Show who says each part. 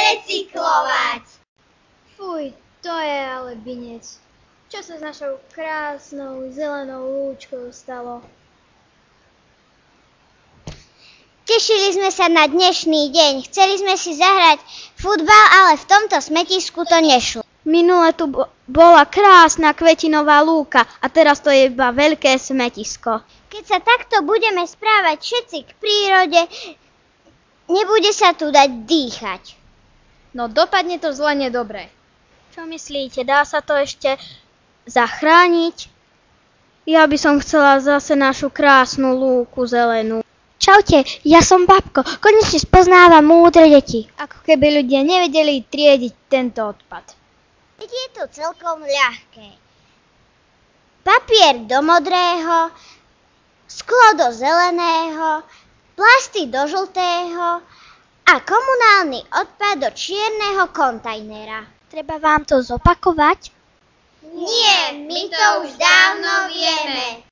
Speaker 1: recyklovať.
Speaker 2: Fuj, to je ale binec. Čo sa s našou krásnou zelenou lúčkou stalo?
Speaker 1: Tešili sme sa na dnešný deň. Chceli sme si zahrať futbal, ale v tomto smetisku to nešlo.
Speaker 2: Minule tu bola krásna kvetinová lúka a teraz to je iba veľké smetisko.
Speaker 1: Keď sa takto budeme správať všetci k prírode, nebude sa tu dať dýchať.
Speaker 2: No dopadne to zle nedobre. Čo myslíte, dá sa to ešte zachrániť? Ja by som chcela zase našu krásnu lúku zelenú.
Speaker 1: Čaute, ja som Babko, konečne spoznávam múdre deti.
Speaker 2: Ako keby ľudia nevedeli triediť tento odpad.
Speaker 1: Veď je to celkom ľahké. Papier do modrého, sklo do zeleného, plasty do žltého a komunálny odpad do čierneho kontajnera.
Speaker 2: Treba vám to zopakovať?
Speaker 1: Nie, my to už dávno vieme.